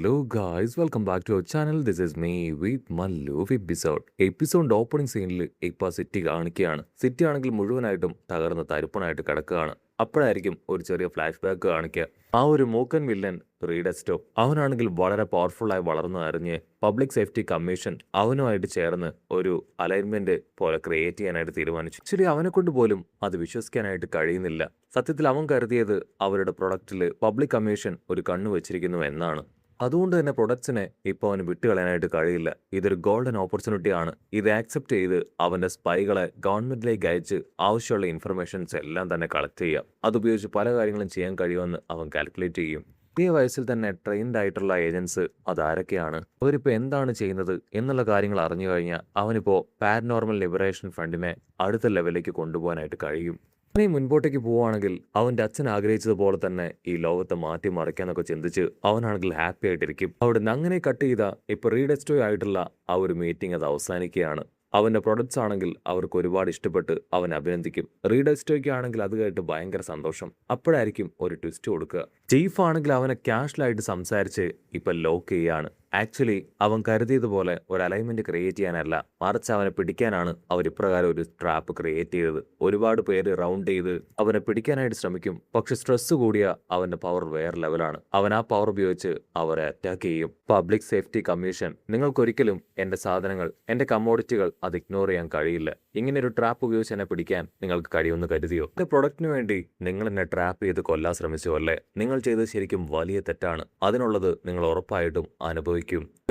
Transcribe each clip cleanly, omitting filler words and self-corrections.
Hello guys, welcome back to our channel. This is me with Mallu episode. എപ്പിസോഡിന്റെ opening സീനിൽ ഇപ്പൊ city കാണിക്കുകയാണ്. City ആണെങ്കിൽ മുഴുവനായിട്ടും തകർന്ന് തരിപ്പണായിട്ട് കിടക്കുകയാണ്. അപ്പോഴായിരിക്കും ഒരു ചെറിയ ഫ്ലാഷ് ബാക്ക് കാണിക്കുക. ആ ഒരു മൂക്കൻ വില്ലൻ റീഡസ്റ്റോ അവനാണെങ്കിൽ വളരെ പവർഫുള്ളായി വളർന്നു അറിഞ്ഞ് പബ്ലിക് സേഫ്റ്റി കമ്മീഷൻ അവനുമായിട്ട് ചേർന്ന് ഒരു അലൈൻമെന്റ് പോലെ ക്രിയേറ്റ് ചെയ്യാനായിട്ട് തീരുമാനിച്ചു. ശരി, അവനെ കൊണ്ട് പോലും അത് വിശ്വസിക്കാനായിട്ട് കഴിയുന്നില്ല. സത്യത്തിൽ അവൻ കരുതിയത് അവരുടെ പ്രൊഡക്റ്റിൽ പബ്ലിക് കമ്മീഷൻ ഒരു കണ്ണു വെച്ചിരിക്കുന്നു എന്നാണ്. അതുകൊണ്ട് തന്നെ പ്രൊഡക്ട്സിനെ ഇപ്പോൾ അവന് വിട്ടുകളയാനായിട്ട് കഴിയില്ല. ഇതൊരു ഗോൾഡൻ ഓപ്പർച്യൂണിറ്റി ആണ്. ഇത് ആക്സെപ്റ്റ് ചെയ്ത് അവന്റെ സ്പൈകളെ ഗവൺമെന്റിലേക്ക് അയച്ച് ആവശ്യമുള്ള ഇൻഫർമേഷൻസ് എല്ലാം തന്നെ കളക്ട് ചെയ്യാം. അതുപയോഗിച്ച് പല കാര്യങ്ങളും ചെയ്യാൻ കഴിയുമെന്ന് അവൻ കാൽക്കുലേറ്റ് ചെയ്യും. ഈ വയസ്സിൽ തന്നെ ട്രെയിൻഡ് ആയിട്ടുള്ള ഏജൻസ് അതാരൊക്കെയാണ്, അവരിപ്പോൾ എന്താണ് ചെയ്യുന്നത് എന്നുള്ള കാര്യങ്ങൾ അറിഞ്ഞു കഴിഞ്ഞാൽ അവനിപ്പോൾ പാരനോർമൽ ലിബറേഷൻ ഫണ്ടിനെ അടുത്ത ലെവലിലേക്ക് കൊണ്ടുപോകാനായിട്ട് കഴിയും. ഇനി മുൻപോട്ടേക്ക് പോവുകയാണെങ്കിൽ അവൻ്റെ അച്ഛൻ ആഗ്രഹിച്ചതുപോലെ തന്നെ ഈ ലോകത്തെ മാറ്റിമറിക്കാന്നൊക്കെ ചിന്തിച്ച് അവനാണെങ്കിൽ ഹാപ്പി ആയിട്ടിരിക്കും. അവിടുന്ന് അങ്ങനെ കട്ട് ചെയ്ത ഇപ്പോൾ റീഡെസ്റ്റോ ആയിട്ടുള്ള ആ ഒരു മീറ്റിംഗ് അത് അവസാനിക്കുകയാണ്. അവൻ്റെ പ്രൊഡക്ട്സ് ആണെങ്കിൽ അവർക്ക് ഒരുപാട് ഇഷ്ടപ്പെട്ട് അവൻ അഭിനന്ദിക്കും. റീഡെസ്റ്റോയ്ക്ക് ആണെങ്കിൽ അത് കേട്ട് ഭയങ്കര സന്തോഷം. അപ്പോഴായിരിക്കും ഒരു ട്വിസ്റ്റ് കൊടുക്കുക. ചീഫ് ആണെങ്കിൽ അവനെ ക്യാഷ്വലായിട്ട് സംസാരിച്ച് ഇപ്പം ലോക്ക് ചെയ്യുകയാണ്. ആക്ച്വലി അവൻ കരുതിയതുപോലെ ഒരു അലൈൻമെന്റ് ക്രിയേറ്റ് ചെയ്യാനല്ല, മറിച്ച് അവനെ പിടിക്കാനാണ് അവർ ഇപ്രകാരം ഒരു ട്രാപ്പ് ക്രിയേറ്റ് ചെയ്തത്. ഒരുപാട് പേര് റൗണ്ട് ചെയ്ത് അവനെ പിടിക്കാനായിട്ട് ശ്രമിക്കും. പക്ഷെ സ്ട്രെസ് കൂടിയ അവന്റെ പവർ വേറെ ലെവലാണ്. അവൻ ആ പവർ ഉപയോഗിച്ച് അവരെ അറ്റാക്ക് ചെയ്യും. പബ്ലിക് സേഫ്റ്റി കമ്മീഷൻ, നിങ്ങൾക്കൊരിക്കലും എന്റെ സാധനങ്ങൾ, എന്റെ കമ്മോഡിറ്റികൾ അത് ഇഗ്നോർ ചെയ്യാൻ കഴിയില്ല. ഇങ്ങനെ ഒരു ട്രാപ്പ് ഉപയോഗിച്ച് എന്നെ പിടിക്കാൻ നിങ്ങൾക്ക് കഴിയുമെന്ന് കരുതിയോ? എന്റെ പ്രൊഡക്റ്റിന് വേണ്ടി നിങ്ങൾ എന്നെ ട്രാപ്പ് ചെയ്ത് കൊല്ലാൻ ശ്രമിച്ചോ അല്ലേ? നിങ്ങൾ ചെയ്തത് ശരിക്കും വലിയ തെറ്റാണ്. അതിനുള്ളത് നിങ്ങൾ ഉറപ്പായിട്ടും അനുഭവിക്കും.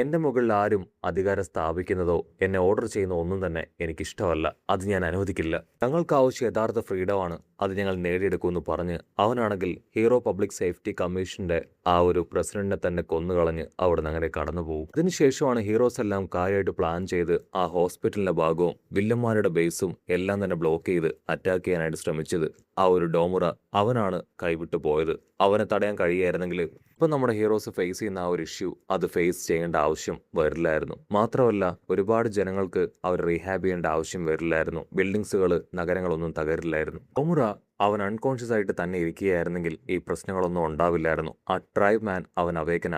എന്റെ മുകളിൽ ആരും അധികാരം സ്ഥാപിക്കുന്നതോ എന്നെ ഓർഡർ ചെയ്യുന്ന ഒന്നും തന്നെ എനിക്കിഷ്ടമല്ല. അത് ഞാൻ അനുവദിക്കില്ല. ഞങ്ങൾക്ക് ആവശ്യം യഥാർത്ഥ ഫ്രീഡമാണ്, അത് ഞങ്ങൾ നേടിയെടുക്കുമെന്ന് പറഞ്ഞ് അവനാണെങ്കിൽ ഹീറോ പബ്ലിക് സേഫ്റ്റി കമ്മീഷന്റെ ആ ഒരു പ്രസിഡന്റിനെ തന്നെ കൊന്നുകളഞ്ഞ് അവിടെ നിന്ന് അങ്ങനെ കടന്നുപോകും. അതിനുശേഷമാണ് ഹീറോസ് എല്ലാം കാര്യമായിട്ട് പ്ലാൻ ചെയ്ത് ആ ഹോസ്പിറ്റലിന്റെ ഭാഗവും വില്ലന്മാരുടെ ബേസും എല്ലാം തന്നെ ബ്ലോക്ക് ചെയ്ത് അറ്റാക്ക് ചെയ്യാനായിട്ട് ശ്രമിച്ചത്. ആ ഒരു ഡോമുറ അവനാണ് കൈവിട്ടു പോയത്. അവനെ തടയാൻ കഴിയായിരുന്നെങ്കിൽ ഇപ്പം നമ്മുടെ ഹീറോസ് ഫേസ് ചെയ്യുന്ന ആ ഒരു ഇഷ്യൂ അത് ഫേസ് ചെയ്യേണ്ട ആവശ്യം വരില്ലായിരുന്നു. മാത്രമല്ല ഒരുപാട് ജനങ്ങൾക്ക് അവർ റീഹാബ് ചെയ്യേണ്ട ആവശ്യം വരില്ലായിരുന്നു. ബിൽഡിങ്സുകൾ, നഗരങ്ങളൊന്നും തകരില്ലായിരുന്നു. ഡോമുറ അവൻ അൺകോൺഷ്യസ് ആയിട്ട് തന്നെ ഇരിക്കുകയായിരുന്നെങ്കിൽ ഈ പ്രശ്നങ്ങളൊന്നും ഉണ്ടാവില്ലായിരുന്നു. ആ ട്രൈബ് മാൻ അവൻ അവേക്കൻ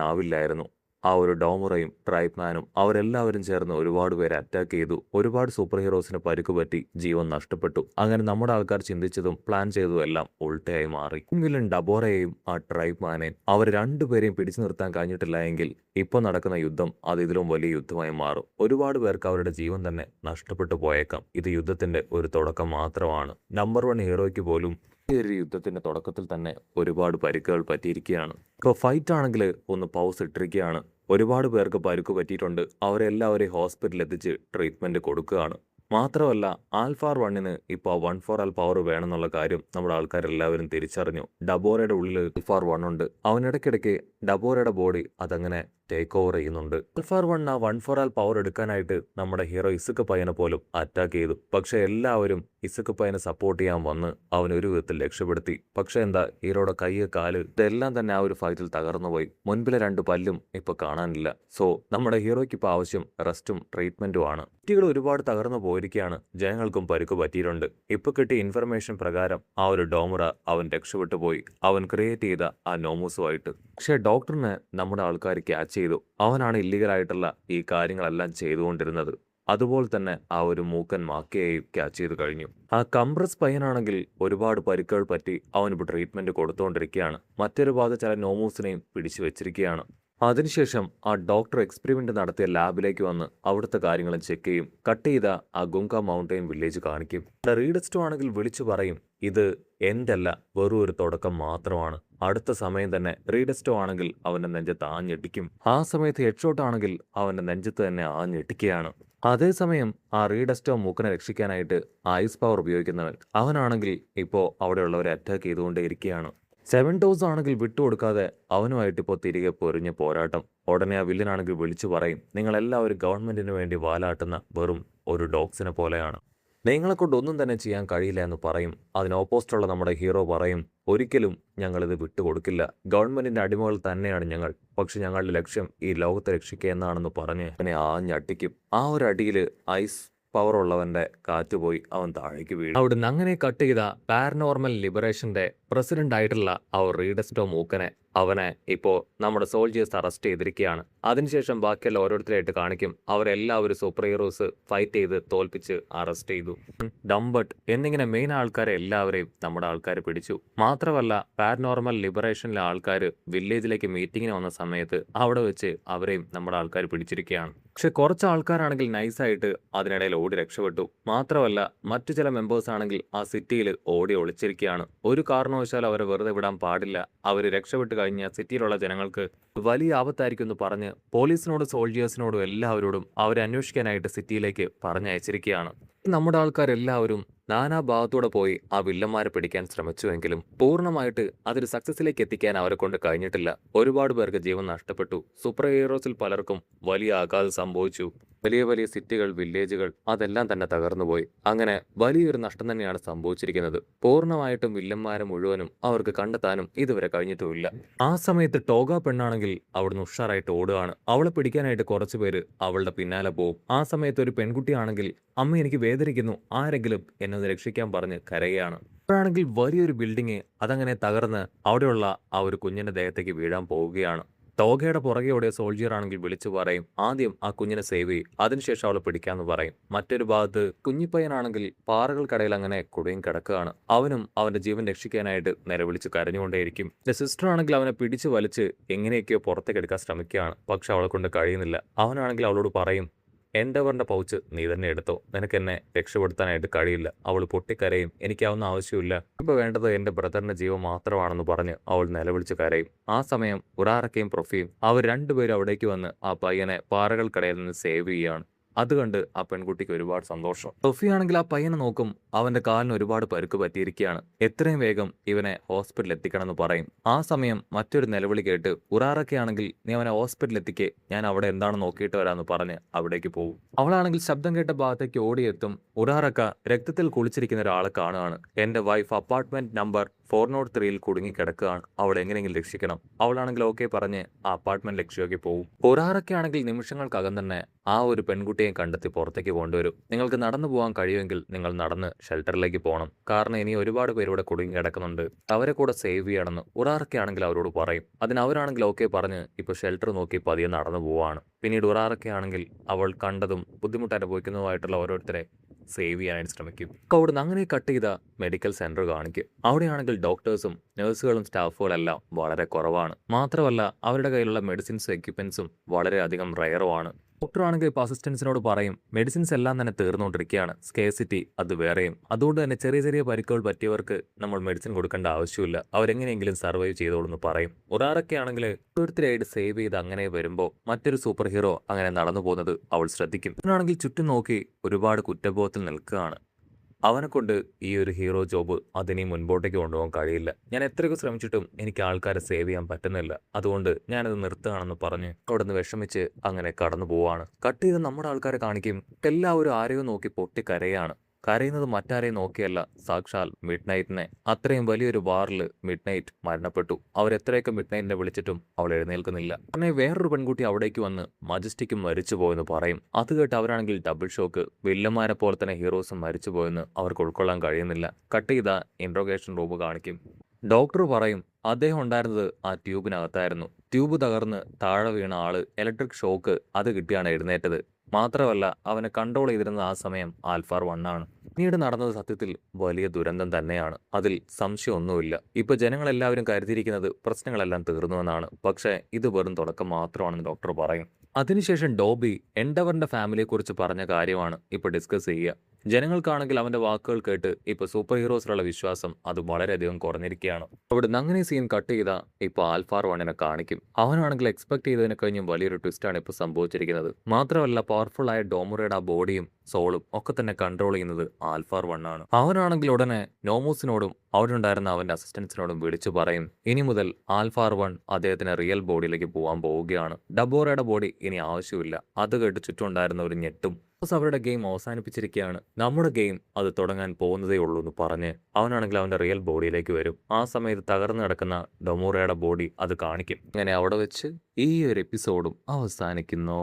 ആവില്ലായിരുന്നു. ആ ഒരു ഡോമുറയും ട്രൈബ് മാനും അവരെല്ലാവരും ചേർന്ന് ഒരുപാട് പേരെ അറ്റാക്ക് ചെയ്തു. ഒരുപാട് സൂപ്പർ ഹീറോസിന് പരിക്കുപറ്റി ജീവൻ നഷ്ടപ്പെട്ടു. അങ്ങനെ നമ്മുടെ ആൾക്കാർ ചിന്തിച്ചതും പ്ലാൻ ചെയ്തതും എല്ലാം ഉൾട്ടയായി മാറി. വില്ലൻ ഡബോറയെയും ആ ട്രൈബ് മാനെയും അവർ രണ്ടുപേരെയും പിടിച്ചു നിർത്താൻ കഴിഞ്ഞിട്ടില്ല എങ്കിൽ ഇപ്പോൾ നടക്കുന്ന യുദ്ധം അത് ഇതിലും വലിയ യുദ്ധമായി മാറും. ഒരുപാട് പേർക്ക് അവരുടെ ജീവൻ തന്നെ നഷ്ടപ്പെട്ടു പോയേക്കാം. ഇത് യുദ്ധത്തിന്റെ ഒരു തുടക്കം മാത്രമാണ്. നമ്പർ 1 ഹീറോയ്ക്ക് പോലും ഈ ഒരു യുദ്ധത്തിന്റെ തുടക്കത്തിൽ തന്നെ ഒരുപാട് പരിക്കുകൾ പറ്റിയിരിക്കുകയാണ്. ഇപ്പോൾ ഫൈറ്റ് ആണെങ്കിൽ ഒന്ന് പൗസ് ഇട്ടിരിക്കുകയാണ്. ഒരുപാട് പേർക്ക് പരുക്ക് പറ്റിയിട്ടുണ്ട്. അവരെല്ലാവരെയും ഹോസ്പിറ്റലിൽ എത്തിച്ച് ട്രീറ്റ്മെന്റ് കൊടുക്കുകയാണ്. മാത്രമല്ല ആൽഫാർ 1ന് ഇപ്പോൾ 1/4 പവർ വേണമെന്നുള്ള കാര്യം നമ്മുടെ ആൾക്കാരെല്ലാവരും തിരിച്ചറിഞ്ഞു. ഡബോറയുടെ ഉള്ളിൽ ആൽഫാർ 1 ഉണ്ട്. അവനിടയ്ക്കിടയ്ക്ക് ഡബോറയുടെ ബോഡി അതങ്ങനെ ടേക്ക് ഓവർ ചെയ്യുന്നുണ്ട്. ആൽഫാർ 1 ആ 1/4 പവർ എടുക്കാനായിട്ട് നമ്മുടെ ഹീറോ ഇസുക്ക് പയ്യനെ പോലും അറ്റാക്ക് ചെയ്തു. പക്ഷെ എല്ലാവരും ഇസുക്ക് പയ്യനെ സപ്പോർട്ട് ചെയ്യാൻ വന്ന് അവൻ ഒരു വിധത്തിൽ രക്ഷപ്പെടുത്തി. പക്ഷെ എന്താ, ഹീറോയുടെ കൈ, കാല് ഇതെല്ലാം തന്നെ ആ ഒരു ഫൈറ്റിൽ തകർന്നുപോയി. മുൻപിലെ 2 പല്ലും ഇപ്പൊ കാണാനില്ല. സോ നമ്മുടെ ഹീറോയ്ക്ക് ഇപ്പൊ ആവശ്യം റെസ്റ്റും ട്രീറ്റ്മെന്റും ആണ്. കുട്ടികൾ ഒരുപാട് തകർന്നു പോയിരിക്കുകയാണ്. ജനങ്ങൾക്കും പരുക്ക് പറ്റിയിട്ടുണ്ട്. ഇപ്പൊ കിട്ടിയ ഇൻഫർമേഷൻ പ്രകാരം ആ ഒരു ഡോമുറ അവൻ രക്ഷപ്പെട്ടു പോയി, അവൻ ക്രിയേറ്റ് ചെയ്ത ആ നോമൂസുമായിട്ട്. പക്ഷെ ഡോക്ടറിനെ നമ്മുടെ ആൾക്കാർ ക്യാച്ച് ചെയ്തു. അവനാണ് ഇല്ലീഗലായിട്ടുള്ള ഈ കാര്യങ്ങളെല്ലാം ചെയ്തുകൊണ്ടിരുന്നത്. അതുപോലെ തന്നെ ആ ഒരു മൂക്കൻ മാക്കയെയും ക്യാച്ച് ചെയ്ത് കഴിഞ്ഞു. ആ കംപ്രസ് പയ്യനാണെങ്കിൽ ഒരുപാട് പരിക്കുകൾ പറ്റി അവനിപ്പോൾ ട്രീറ്റ്മെന്റ് കൊടുത്തുകൊണ്ടിരിക്കുകയാണ്. മറ്റൊരു ഭാഗത്ത് ചില നോമൂസിനെയും പിടിച്ചു വെച്ചിരിക്കുകയാണ്. അതിനുശേഷം ആ ഡോക്ടർ എക്സ്പെരിമെന്റ് നടത്തിയ ലാബിലേക്ക് വന്ന് അവിടുത്തെ കാര്യങ്ങളും ചെക്ക് ചെയ്യും. കട്ട് ചെയ്ത ആ ഗുങ്ക മൗണ്ടൈൻ വില്ലേജ് കാണിക്കും. റീഡസ്റ്റോ ആണെങ്കിൽ വിളിച്ചു പറയും, ഇത് എന്തല്ല, വെറും ഒരു തുടക്കം മാത്രമാണ്. അടുത്ത സമയം തന്നെ റീഡസ്റ്റോ ആണെങ്കിൽ അവന്റെ നെഞ്ചത്ത് ആഞ്ഞെട്ടിക്കും. ആ സമയത്ത് ഹെഡ്ഷോട്ട് ആണെങ്കിൽ അവന്റെ നെഞ്ചത്ത് തന്നെ ആഞ്ഞെട്ടിക്കുകയാണ്. അതേസമയം ആ റീഡസ്റ്റോ മൂക്കനെ രക്ഷിക്കാനായിട്ട് ഐസ് പവർ ഉപയോഗിക്കുന്നവൻ അവനാണെങ്കിൽ ഇപ്പോൾ അവിടെയുള്ളവരെ അറ്റാക്ക് ചെയ്തുകൊണ്ടേയിരിക്കുകയാണ്. 7 ടോസ് ആണെങ്കിൽ വിട്ടുകൊടുക്കാതെ അവനുമായിട്ട് ഇപ്പോൾ തിരികെ പൊരിഞ്ഞ പോരാട്ടം. ഉടനെ ആ വില്ലനാണെങ്കിൽ വിളിച്ചു പറയും, നിങ്ങളെല്ലാവരും ഗവൺമെന്റിന് വേണ്ടി വാലാട്ടുന്ന വെറും ഒരു ഡോഗ്സിനെ പോലെയാണ്. നിങ്ങളെ കൊണ്ട് ഒന്നും തന്നെ ചെയ്യാൻ കഴിയില്ല എന്ന് പറയും. അതിന് ഓപ്പോസിറ്റുള്ള നമ്മുടെ ഹീറോ പറയും, ഒരിക്കലും ഞങ്ങളിത് വിട്ടുകൊടുക്കില്ല. ഗവൺമെന്റിന്റെ അടിമകൾ തന്നെയാണ് ഞങ്ങൾ. പക്ഷെ ഞങ്ങളുടെ ലക്ഷ്യം ഈ ലോകത്തെ രക്ഷിക്കുക എന്നാണെന്ന് പറഞ്ഞ് അവനെ ആഞ്ഞടിക്കും. ആ ഒരു അടിയിൽ ഐസ് പവറുള്ളവന്റെ കാറ്റ് പോയി അവൻ താഴേക്ക് വീഴും. അവിടുന്ന് അങ്ങനെ കട്ട് ചെയ്ത പാരനോർമൽ ലിബറേഷന്റെ പ്രസിഡന്റ് ആയിട്ടുള്ള ആ റീഡസ്റ്റോ മൂക്കനെ അവനെ ഇപ്പോ നമ്മുടെ സോൾജിയേഴ്സ് അറസ്റ്റ് ചെയ്തിരിക്കുകയാണ്. അതിനുശേഷം ബാക്കിയുള്ള ഓരോരുത്തരായിട്ട് കാണിക്കും അവരെല്ലാവരും സൂപ്പർ ഹീറോസ് ഫൈറ്റ് ചെയ്ത് തോൽപ്പിച്ച് അറസ്റ്റ് ചെയ്തു. ഡംബട്ട് എന്നിങ്ങനെ മെയിൻ ആൾക്കാരെ എല്ലാവരെയും നമ്മുടെ ആൾക്കാർ പിടിച്ചു. മാത്രമല്ല പാരനോർമൽ ലിബറേഷനിലെ ആൾക്കാർ വില്ലേജിലേക്ക് മീറ്റിങ്ങിന് വന്ന സമയത്ത് അവിടെ വെച്ച് അവരെയും നമ്മുടെ ആൾക്കാർ പിടിച്ചിരിക്കുകയാണ്. പക്ഷെ കുറച്ച് ആൾക്കാരാണെങ്കിൽ നൈസായിട്ട് അതിനിടയിൽ ഓടി രക്ഷപ്പെട്ടു. മാത്രമല്ല മറ്റു ചില മെമ്പേഴ്സ് ആണെങ്കിൽ ആ സിറ്റിയിൽ ഓടി ഒളിച്ചിരിക്കുകയാണ്. ഒരു കാരണവശാൽ അവരെ വെറുതെ വിടാൻ പാടില്ല. അവർ രക്ഷപ്പെട്ട് കഴിഞ്ഞ സിറ്റിയിലുള്ള ജനങ്ങൾക്ക് വലിയ ആപത്തായിരിക്കും എന്ന് പറഞ്ഞ് പോലീസിനോടും സോൾജിയേഴ്സിനോടും എല്ലാവരോടും അവരെ അന്വേഷിക്കാനായിട്ട് സിറ്റിയിലേക്ക് പറഞ്ഞയച്ചിരിക്കുകയാണ്. നമ്മുടെ ആൾക്കാരെല്ലാവരും നാനാഭാഗത്തൂടെ പോയി ആ വില്ലന്മാരെ പിടിക്കാൻ ശ്രമിച്ചുവെങ്കിലും പൂർണ്ണമായിട്ട് അതൊരു സക്സസിലേക്ക് എത്തിക്കാൻ അവരെ കൊണ്ട് കഴിഞ്ഞിട്ടില്ല. ഒരുപാട് പേർക്ക് ജീവൻ നഷ്ടപ്പെട്ടു. സൂപ്പർ ഹീറോസിൽ പലർക്കും വലിയ ആഘാതം സംഭവിച്ചു. വലിയ വലിയ സിറ്റികൾ, വില്ലേജുകൾ അതെല്ലാം തന്നെ തകർന്നുപോയി. അങ്ങനെ വലിയൊരു നഷ്ടം തന്നെയാണ് സംഭവിച്ചിരിക്കുന്നത്. പൂർണ്ണമായിട്ടും വില്ലന്മാരെ മുഴുവനും അവർക്ക് കണ്ടെത്താനും ഇതുവരെ കഴിഞ്ഞിട്ടുമില്ല. ആ സമയത്ത് ടോഗ പെണ്ണാണെങ്കിൽ അവിടുന്ന് ഉഷാറായിട്ട് ഓടുകയാണ്. അവളെ പിടിക്കാനായിട്ട് കുറച്ചു പേര് അവളുടെ പിന്നാലെ പോവും. ആ സമയത്ത് ഒരു പെൺകുട്ടിയാണെങ്കിൽ അമ്മ എനിക്ക് വേദനിക്കുന്നു, ആരെങ്കിലും എന്നെ രക്ഷിക്കാൻ പറഞ്ഞ് കരയുകയാണ്. അപ്പോഴാണെങ്കിൽ വലിയൊരു ബിൽഡിങ് അതങ്ങനെ തകർന്ന് അവിടെയുള്ള ആ ഒരു കുഞ്ഞിന്റെ ദേഹത്തേക്ക് വീഴാൻ പോവുകയാണ്. ടോഗയുടെ പുറകെ ഓടിയ സോൾജിയർ ആണെങ്കിൽ വിളിച്ചു പറയും ആദ്യം ആ കുഞ്ഞിനെ സേവ് ചെയ്യും, അതിനുശേഷം അവളെ പിടിക്കാന്ന് പറയും. മറ്റൊരു ഭാഗത്ത് കുഞ്ഞിപ്പയ്യനാണെങ്കിൽ പാറകൾക്കടയിൽ അങ്ങനെ കുടുങ്ങി കിടക്കുകയാണ്. അവനും അവന്റെ ജീവൻ രക്ഷിക്കാനായിട്ട് നിലവിളിച്ച് കരഞ്ഞുകൊണ്ടേയിരിക്കും. സിസ്റ്റർ ആണെങ്കിൽ അവനെ പിടിച്ചു വലിച്ച് എങ്ങനെയൊക്കെയോ പുറത്തേക്ക് എടുക്കാൻ ശ്രമിക്കുകയാണ്. പക്ഷെ അവളെ കൊണ്ട് കഴിയുന്നില്ല. അവനാണെങ്കിൽ അവളോട് പറയും എൻഡവറിന്റെ പൗച്ച് നീ തന്നെ എടുത്തോ, നിനക്ക് എന്നെ രക്ഷപ്പെടുത്താനായിട്ട് കഴിയില്ല. അവൾ പൊട്ടിക്കരയും എനിക്കാവുന്ന ആവശ്യമില്ല, ഇപ്പൊ വേണ്ടത് എന്റെ ബ്രദറിന്റെ ജീവൻ മാത്രമാണെന്ന് പറഞ്ഞ് അവൾ നിലവിളിച്ച് കരയും. ആ സമയം ഉറാറക്കയും പ്രൊഫിയും അവർ രണ്ടുപേരും അവിടേക്ക് വന്ന് ആ പയ്യനെ പാറകൾക്കിടയിൽ നിന്ന് സേവ് ചെയ്യുകയാണ്. അത് കണ്ട് ആ പെൺകുട്ടിക്ക് ഒരുപാട് സന്തോഷം. സൊഫിയാണെങ്കിൽ ആ പയ്യനെ നോക്കും. അവന്റെ കാലിന് ഒരുപാട് പരുക്ക് പറ്റിയിരിക്കുകയാണ്. എത്രയും വേഗം ഇവനെ ഹോസ്പിറ്റലിൽ എത്തിക്കണമെന്ന് പറയും. ആ സമയം മറ്റൊരു നിലവിളി കേട്ട് ഉറാറൊക്കെയാണെങ്കിൽ നീ അവനെ ഹോസ്പിറ്റലിൽ എത്തിക്കേ, ഞാൻ അവിടെ എന്താണ് നോക്കിയിട്ട് വരാമെന്ന് പറഞ്ഞ് അവിടേക്ക് പോകും. അവളാണെങ്കിൽ ശബ്ദം കേട്ട ഭാഗത്തേക്ക് ഓടിയെത്തും. ഉറാറക്ക രക്തത്തിൽ കുളിച്ചിരിക്കുന്ന ഒരാളെ കാണുകയാണ്. എന്റെ വൈഫ് അപ്പാർട്ട്മെന്റ് നമ്പർ 403 കുടുങ്ങി കിടക്കുകയാണ്, അവൾ എങ്ങനെയെങ്കിലും രക്ഷിക്കണം. അവളാണെങ്കിൽ ഓക്കെ പറഞ്ഞ് ആ അപ്പാർട്ട്മെന്റ് ലക്ഷ്യമാക്കി പോകും. ഉറാറൊക്കെയാണെങ്കിൽ നിമിഷങ്ങൾക്കകം തന്നെ ആ ഒരു പെൺകുട്ടിയെ കണ്ടെത്തി പുറത്തേക്ക് കൊണ്ടുവരും. നിങ്ങൾക്ക് നടന്നു പോകാൻ കഴിയുമെങ്കിൽ നിങ്ങൾ നടന്ന് ഷെൽട്ടറിലേക്ക് പോകണം, കാരണം ഇനി ഒരുപാട് പേര് ഇവിടെ കുടുങ്ങി കിടക്കുന്നുണ്ട്, അവരെ കൂടെ സേവ് ചെയ്യണമെന്ന് ഉറാറൊക്കെയാണെങ്കിൽ അവരോട് പറയും. അതിന് അവരാണെങ്കിൽ ഓക്കെ പറഞ്ഞ് ഇപ്പൊ ഷെൽട്ടർ നോക്കി പതിയെ നടന്നു പോവാണ്. പിന്നീട് ഉറാറൊക്കെയാണെങ്കിൽ അവൾ കണ്ടതും ബുദ്ധിമുട്ട് അനുഭവിക്കുന്നതുമായിട്ടുള്ള ഓരോരുത്തരെ സേവ് ചെയ്യാനായിട്ട് ശ്രമിക്കും. അവിടുന്ന് അങ്ങനെ കട്ട് ചെയ്ത മെഡിക്കൽ സെന്റർ കാണിക്കും. അവിടെയാണെങ്കിൽ ഡോക്ടേഴ്സും നഴ്സുകളും സ്റ്റാഫുകളെല്ലാം വളരെ കുറവാണ്. മാത്രമല്ല അവരുടെ കയ്യിലുള്ള മെഡിസിൻസും എക്യുപ്മെന്റ്സും വളരെയധികം റയറുമാണ്. ഡോക്ടർ ആണെങ്കിൽ ഇപ്പോൾ അസിസ്റ്റൻസിനോട് പറയും മെഡിസിൻസ് എല്ലാം തന്നെ തീർന്നുകൊണ്ടിരിക്കുകയാണ്, സ്കേസിറ്റി അത് വേറെയും. അതുകൊണ്ട് തന്നെ ചെറിയ ചെറിയ പരിക്കുകൾ പറ്റിയവർക്ക് നമ്മൾ മെഡിസിൻ കൊടുക്കേണ്ട ആവശ്യമില്ല, അവരെങ്ങനെയെങ്കിലും സർവൈവ് ചെയ്തോളെന്ന് പറയും. ഒരാളൊക്കെ ആണെങ്കിൽ ഓരോരുത്തരായിട്ട് സേവ് ചെയ്ത് അങ്ങനെ വരുമ്പോൾ മറ്റൊരു സൂപ്പർ ഹീറോ അങ്ങനെ നടന്നു പോകുന്നത് അവൾ ശ്രദ്ധിക്കും. അവനാണെങ്കിൽ ചുറ്റും നോക്കി ഒരുപാട് കുറ്റബോധത്തിൽ നിൽക്കുകയാണ്. അവനെ കൊണ്ട് ഈ ഒരു ഹീറോ ജോബ് അതിനി മുൻപോട്ടേക്ക് കൊണ്ടുപോകാൻ കഴിയില്ല. ഞാൻ എത്രയൊക്കെ ശ്രമിച്ചിട്ടും എനിക്ക് ആൾക്കാരെ സേവ് ചെയ്യാൻ പറ്റുന്നില്ല, അതുകൊണ്ട് ഞാനത് നിർത്തുകയാണെന്ന് പറഞ്ഞ് അവിടെ നിന്ന് വിഷമിച്ച് അങ്ങനെ കടന്നു പോവാണ്. കട്ട് ചെയ്ത് നമ്മുടെ ആൾക്കാരെ കാണിക്കും. എല്ലാവരും ആരെയോ നോക്കി പൊട്ടിക്കരയാണ്. കരയുന്നത് മറ്റാരെയും നോക്കിയല്ല, സാക്ഷാൽ മിഡ് നൈറ്റിനെ. അത്രയും വലിയൊരു ബാറിൽ മിഡ് നൈറ്റ് മരണപ്പെട്ടു. അവരെത്രയൊക്കെ മിഡ് നൈറ്റിനെ വിളിച്ചിട്ടും അവൾ എഴുന്നേൽക്കുന്നില്ല. പിന്നെ വേറൊരു പെൺകുട്ടി അവിടേക്ക് വന്ന് മജസ്റ്റിക്കും മരിച്ചു പോയെന്ന് പറയും. അത് കേട്ട് അവരാണെങ്കിൽ ഡബിൾ ഷോക്ക്. വില്ലന്മാരെ പോലെ തന്നെ ഹീറോസും മരിച്ചു പോയെന്ന് അവർക്ക് ഉൾക്കൊള്ളാൻ കഴിയുന്നില്ല. കട്ട് ചെയ്ത ഇൻട്രോഗേഷൻ റൂം കാണിക്കും. ഡോക്ടർ പറയും അദ്ദേഹം ഉണ്ടായിരുന്നത് ആ ട്യൂബിനകത്തായിരുന്നു. ട്യൂബ് തകർന്ന് താഴെ വീണ ആള് ഇലക്ട്രിക് ഷോക്ക് അത് കിട്ടിയാണ് എഴുന്നേറ്റത്. മാത്രമല്ല അവനെ കൺട്രോൾ ചെയ്തിരുന്നത് ആ സമയം ആൽഫാർ 1 ആണ്. പിന്നീട് നടന്നത് സത്യത്തിൽ വലിയ ദുരന്തം തന്നെയാണ്, അതിൽ സംശയമൊന്നുമില്ല. ഇപ്പൊ ജനങ്ങളെല്ലാവരും കരുതിയിരിക്കുന്നത് പ്രശ്നങ്ങളെല്ലാം തീർന്നുവെന്നാണ്. പക്ഷേ ഇത് വെറും തുടക്കം മാത്രമാണെന്ന് ഡോക്ടർ പറയും. അതിനുശേഷം ഡോബി എൻഡവറിന്റെ ഫാമിലിയെക്കുറിച്ച് പറഞ്ഞ കാര്യമാണ് ഇപ്പൊ ഡിസ്കസ് ചെയ്യുക. ജനങ്ങൾക്കാണെങ്കിൽ അവന്റെ വാക്കുകൾ കേട്ട് ഇപ്പൊ സൂപ്പർ ഹീറോസിലുള്ള വിശ്വാസം അത് വളരെയധികം കുറഞ്ഞിരിക്കുകയാണ്. അവിടുന്ന് അങ്ങനെ സീൻ കട്ട് ചെയ്ത ഇപ്പൊ ആൽഫാർ 1 കാണിക്കും. അവനാണെങ്കിൽ എക്സ്പെക്ട് ചെയ്തതിനെ കഴിഞ്ഞും വലിയൊരു ട്വിസ്റ്റാണ് ഇപ്പൊ സംഭവിച്ചിരിക്കുന്നത്. മാത്രമല്ല പവർഫുൾ ആയ ഡോമുറയുടെ ആ ബോഡിയും സോളും ഒക്കെ തന്നെ കൺട്രോൾ ചെയ്യുന്നത് ആൽഫാർ 1 ആണ്. അവനാണെങ്കിൽ ഉടനെ നോമൂസിനോടും അവിടെ ഉണ്ടായിരുന്ന അവന്റെ അസിസ്റ്റൻസിനോടും വിളിച്ചു പറയും ഇനി മുതൽ ആൽഫാർ 1 അദ്ദേഹത്തിന്റെ റിയൽ ബോഡിയിലേക്ക് പോകാൻ പോവുകയാണ്. ഡബോറയുടെ ബോഡി ഇനി ആവശ്യമില്ല. അത് കേട്ട് ചുറ്റുമുണ്ടായിരുന്ന ഒരു ഞെട്ടും. അവരുടെ ഗെയിം അവസാനിപ്പിച്ചിരിക്കുകയാണ്, നമ്മുടെ ഗെയിം അത് തുടങ്ങാൻ പോകുന്നതേ ഉള്ളൂ എന്ന് പറഞ്ഞ് അവനാണെങ്കിൽ അവന്റെ റിയൽ ബോഡിയിലേക്ക് വരും. ആ സമയത്ത് തകർന്നു കിടക്കുന്ന ഡൊമോറയുടെ ബോഡി അത് കാണിക്കും. അങ്ങനെ അവിടെ വെച്ച് ഈ ഒരു എപ്പിസോഡും അവസാനിക്കുന്നു.